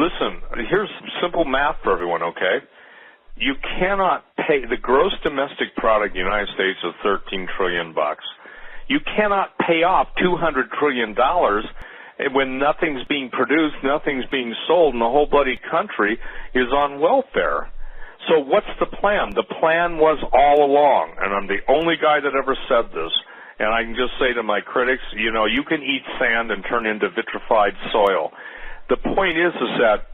Listen, here's some simple math for everyone, okay? You cannot pay, the gross domestic product in the United States is $13 trillion. You cannot pay off $200 trillion when nothing's being produced, nothing's being sold, and the whole bloody country is on welfare. So what's the plan? The plan was all along, and I'm the only guy that ever said this, and I can just say to my critics, you know, you can eat sand and turn into vitrified soil. The point is that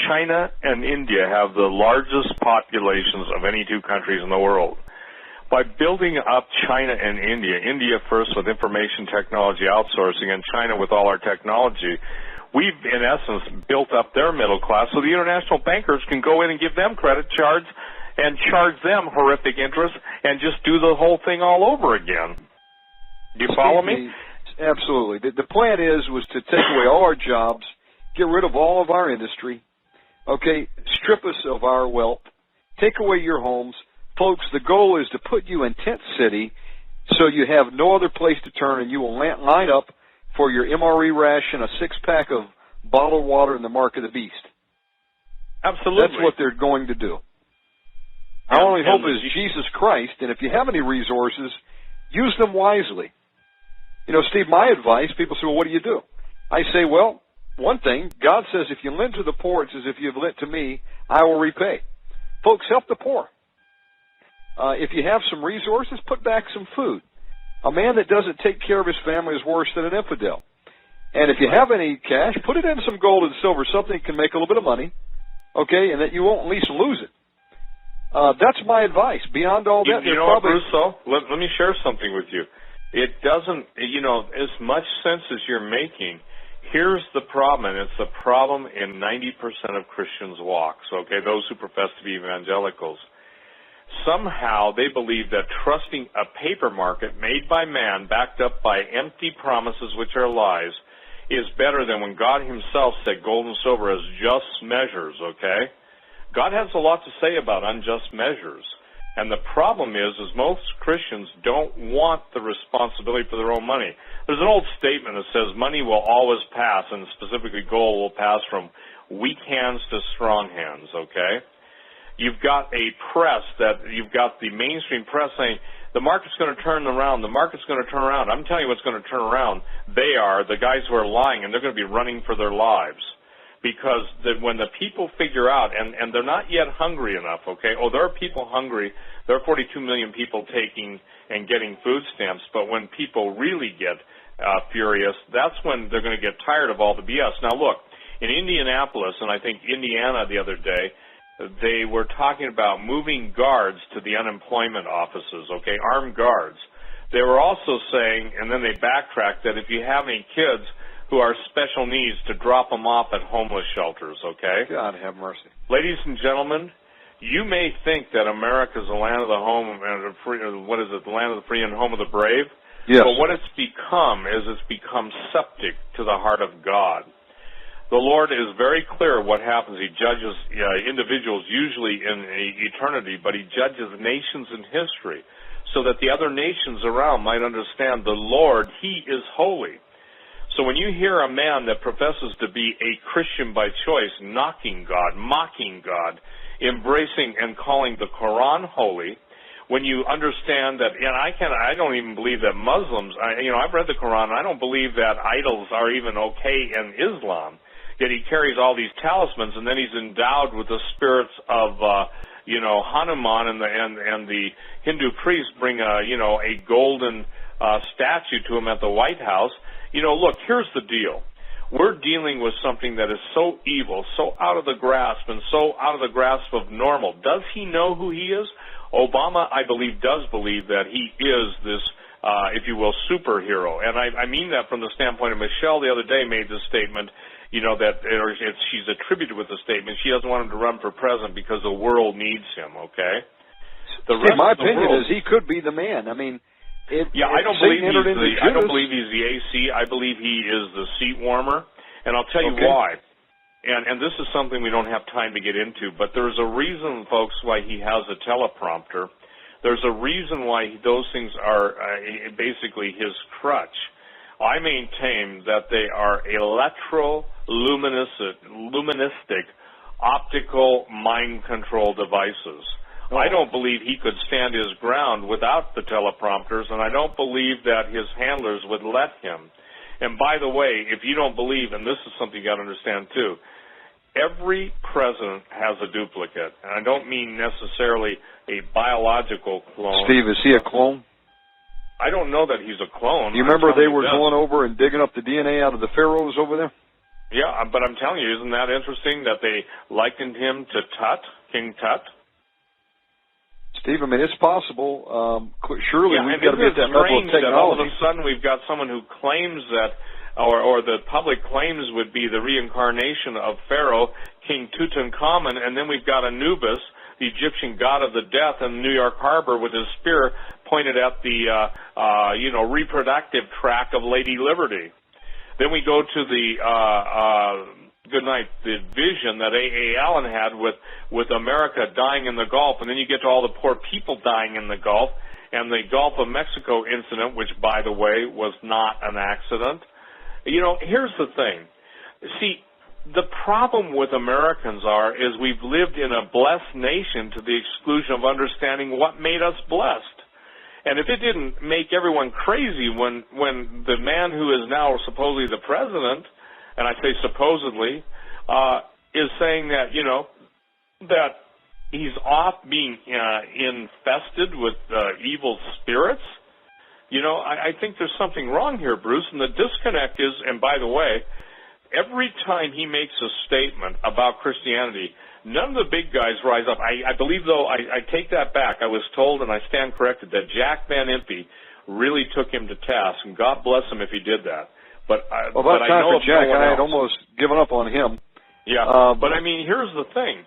China and India have the largest populations of any two countries in the world. By building up China and India first with information technology outsourcing and China with all our technology, we've, in essence, built up their middle class so the international bankers can go in and give them credit cards and charge them horrific interest and just do the whole thing all over again. Do you follow me? Absolutely. The plan was to take away all our jobs, get rid of all of our industry, okay, strip us of our wealth, take away your homes. Folks, the goal is to put you in tent city so you have no other place to turn and you will line up for your MRE ration, a six-pack of bottled water in the mark of the beast. Absolutely. That's what they're going to do. Our only hope is Jesus Christ, and if you have any resources, use them wisely. You know, Steve, my advice, people say, well, what do you do? I say, well, one thing, God says, if you lend to the poor, it's as if you've lent to me, I will repay. Folks, help the poor. If you have some resources, put back some food. A man that doesn't take care of his family is worse than an infidel. And if you have any cash, put it in some gold and silver, something that can make a little bit of money, okay, and that you won't at least lose it. That's my advice. Beyond all that, you know what, Russo? Let me share something with you. It doesn't, you know, as much sense as you're making, here's the problem, and it's the problem in 90% of Christians' walks, okay, those who profess to be evangelicals. Somehow they believe that trusting a paper market made by man, backed up by empty promises which are lies, is better than when God himself said gold and silver as just measures, okay? God has a lot to say about unjust measures. And the problem is most Christians don't want the responsibility for their own money. There's an old statement that says money will always pass, and specifically gold will pass from weak hands to strong hands, okay? You've got a press you've got the mainstream press saying the market's going to turn around, the market's going to turn around. I'm telling you what's going to turn around. They are the guys who are lying, and they're going to be running for their lives. Because when the people figure out, and they're not yet hungry enough, okay? Oh, there are people hungry. There are 42 million people taking and getting food stamps, but when people really get furious, that's when they're going to get tired of all the BS. Now, look, in Indianapolis, and I think Indiana the other day, they were talking about moving guards to the unemployment offices, okay, armed guards. They were also saying, and then they backtracked, that if you have any kids who are special needs, to drop them off at homeless shelters, okay? God have mercy. Ladies and gentlemen, you may think that America is the land of the home and the free, what is it, the land of the free and home of the brave? Yes. But what it's become is it's become septic to the heart of God. The Lord is very clear what happens. He judges individuals usually in eternity, but he judges nations in history so that the other nations around might understand the Lord, he is holy. So when you hear a man that professes to be a Christian by choice knocking God, mocking God, embracing and calling the Quran holy, when you understand that, and I don't even believe that Muslims, I've read the Quran, and I don't believe that idols are even okay in Islam. Yet he carries all these talismans, and then he's endowed with the spirits of, Hanuman, and the Hindu priests bring a golden statue to him at the White House. Look, here's the deal. We're dealing with something that is so evil, so out of the grasp, and so out of the grasp of normal. Does he know who he is? Obama, I believe, does believe that he is this, if you will, superhero. And I mean that from the standpoint of Michelle the other day made this statement, she's attributed with the statement. She doesn't want him to run for president because the world needs him, okay? My opinion is he could be the man. I mean, I don't believe he's the AC. I believe he is the seat warmer, and I'll tell you why. And this is something we don't have time to get into, but there's a reason, folks, why he has a teleprompter. There's a reason why those things are basically his crutch. I maintain that they are electroluministic optical mind control devices. Oh. I don't believe he could stand his ground without the teleprompters, and I don't believe that his handlers would let him. And by the way, if you don't believe, and this is something you got to understand too, every president has a duplicate. And I don't mean necessarily a biological clone. Steve, is he a clone? I don't know that he's a clone. You remember they were going over and digging up the DNA out of the pharaohs over there? Yeah, but I'm telling you, isn't that interesting that they likened him to Tut, King Tut? Steve, I mean, it's possible. Surely we've got to be at that level of technology. That all of a technology. sudden we've got someone who claims that, or the public claims would be the reincarnation of Pharaoh, King Tutankhamun, and then we've got Anubis, the Egyptian god of the death, in New York Harbor with his spear pointed at the, reproductive tract of Lady Liberty. Then we go to the Goodnight, the vision that A.A. Allen had with America dying in the Gulf, and then you get to all the poor people dying in the Gulf, and the Gulf of Mexico incident, which, by the way, was not an accident. Here's the thing. See, the problem with Americans is we've lived in a blessed nation to the exclusion of understanding what made us blessed. And if it didn't make everyone crazy when the man who is now supposedly the president, and I say supposedly, is saying that, that he's off being infested with evil spirits, I think there's something wrong here, Bruce. And the disconnect is, and by the way, every time he makes a statement about Christianity, none of the big guys rise up. I believe, though, I take that back. I was told, and I stand corrected, that Jack Van Impe really took him to task, and God bless him if he did that. But I know for Jack, I had almost given up on him. Yeah, but I mean, here's the thing.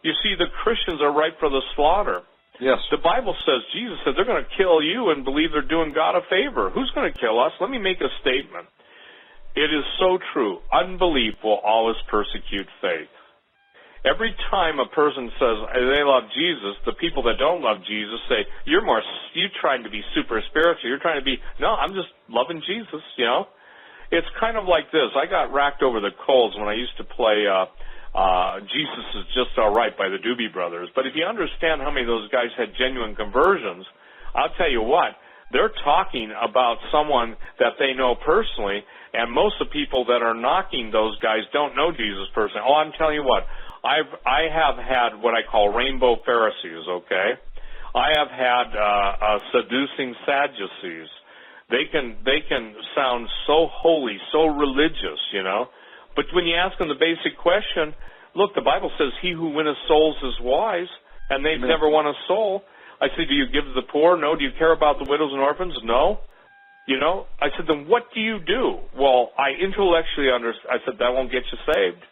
You see, the Christians are ripe for the slaughter. Yes. The Bible says, Jesus said, they're going to kill you and believe they're doing God a favor. Who's going to kill us? Let me make a statement. It is so true. Unbelief will always persecute faith. Every time a person says they love Jesus, the people that don't love Jesus say, you're trying to be super spiritual. You're trying to be, no, I'm just loving Jesus, It's kind of like this. I got racked over the coals when I used to play Jesus Is Just All Right by the Doobie Brothers. But if you understand how many of those guys had genuine conversions, I'll tell you what, they're talking about someone that they know personally, and most of the people that are knocking those guys don't know Jesus personally. Oh, I'm telling you what, I have had what I call rainbow Pharisees, okay? I have had seducing Sadducees. They can sound so holy, so religious, But when you ask them the basic question, look, the Bible says he who winneth souls is wise, and they've never won a soul. I said, do you give to the poor? No. Do you care about the widows and orphans? No. I said, then what do you do? Well, I intellectually understand. I said, that won't get you saved,